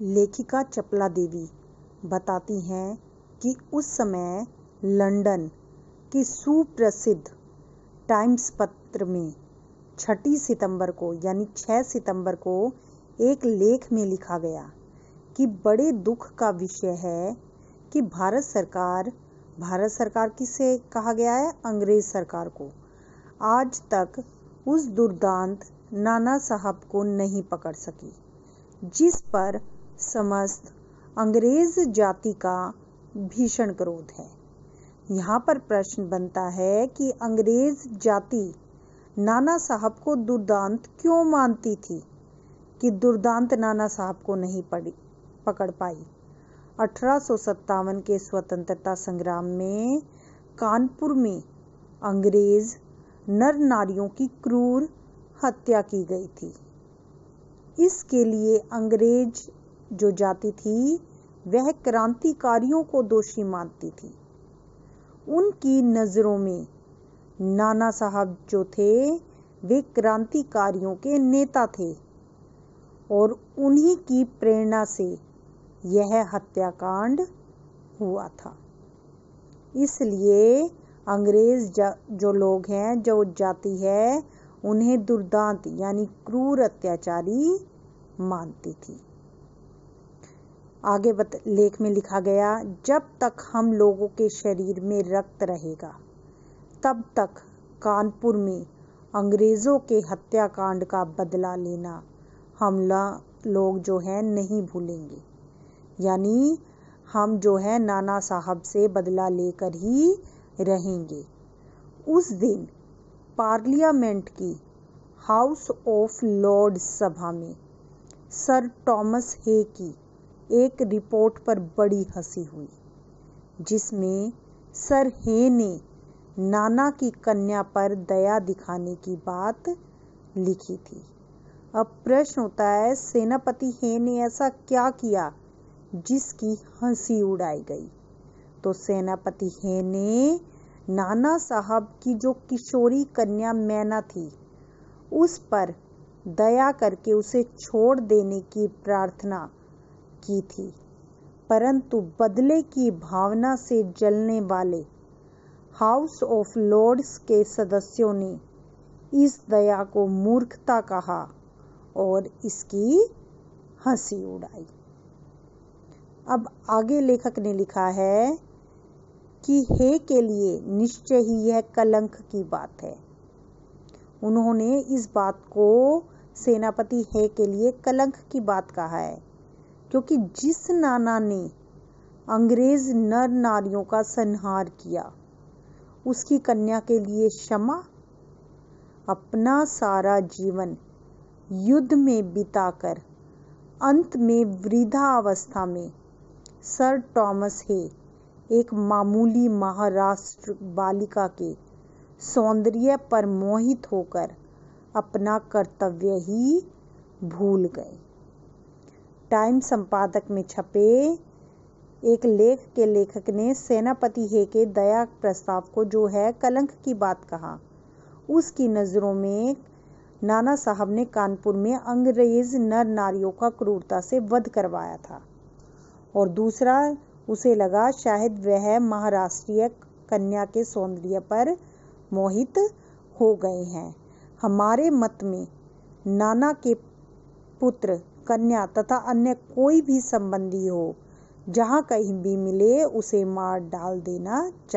लेखिका चपला देवी बताती हैं कि उस समय लंदन की सुप्रसिद्ध टाइम्स पत्र में 6 सितंबर को यानी 6 सितंबर को एक लेख में लिखा गया कि बड़े दुख का विषय है कि भारत सरकार किसे कहा गया है? अंग्रेज सरकार को आज तक उस दुर्दांत नाना साहब को नहीं पकड़ सकी, जिस पर समस्त अंग्रेज जाति का भीषण क्रोध है। यहाँ पर प्रश्न बनता है कि अंग्रेज जाति नाना साहब को दुर्दांत क्यों मानती थी कि दुर्दांत नाना साहब को नहीं पकड़ पाई। 1857 के स्वतंत्रता संग्राम में कानपुर में अंग्रेज नर नारियों की क्रूर हत्या की गई थी। इसके लिए अंग्रेज जो जाति थी वह क्रांतिकारियों को दोषी मानती थी। उनकी नजरों में नाना साहब जो थे वे क्रांतिकारियों के नेता थे और उन्हीं की प्रेरणा से यह हत्याकांड हुआ था। इसलिए अंग्रेज जो लोग हैं, जो जाति है, उन्हें दुर्दांत यानी क्रूर अत्याचारी मानती थी। आगे लेख में लिखा गया, जब तक हम लोगों के शरीर में रक्त रहेगा तब तक कानपुर में अंग्रेजों के हत्याकांड का बदला लेना हम लोग जो है नहीं भूलेंगे। यानी हम जो है नाना साहब से बदला लेकर ही रहेंगे। उस दिन पार्लियामेंट की हाउस ऑफ लॉर्ड्स सभा में सर थॉमस हे की एक रिपोर्ट पर बड़ी हंसी हुई, जिसमें सर हे ने नाना की कन्या पर दया दिखाने की बात लिखी थी। अब प्रश्न होता है, सेनापति हे ने ऐसा क्या किया जिसकी हंसी उड़ाई गई? तो सेनापति हे ने नाना साहब की जो किशोरी कन्या मैना थी उस पर दया करके उसे छोड़ देने की प्रार्थना की थी, परंतु बदले की भावना से जलने वाले हाउस ऑफ लॉर्ड्स के सदस्यों ने इस दया को मूर्खता कहा और इसकी हंसी उड़ाई। अब आगे लेखक ने लिखा है कि हे के लिए निश्चय ही यह कलंक की बात है। उन्होंने इस बात को सेनापति हे के लिए कलंक की बात कहा है, क्योंकि जिस नाना ने अंग्रेज नर नारियों का संहार किया उसकी कन्या के लिए क्षमा, अपना सारा जीवन युद्ध में बिताकर अंत में वृद्धावस्था में सर थॉमस हे एक मामूली महाराष्ट्र बालिका के सौंदर्य पर मोहित होकर अपना कर्तव्य ही भूल गए। टाइम संपादक में छपे एक लेख के लेखक ने सेनापति हे के दया प्रस्ताव को जो है कलंक की बात कहा। उसकी नज़रों में नाना साहब ने कानपुर में अंग्रेज नर नारियों का क्रूरता से वध करवाया था, और दूसरा उसे लगा शायद वह महाराष्ट्रीय कन्या के सौंदर्य पर मोहित हो गए हैं। हमारे मत में नाना के पुत्र, कन्या तथा अन्य कोई भी संबंधी हो, जहाँ कहीं भी मिले उसे मार डाल देना चाहिए।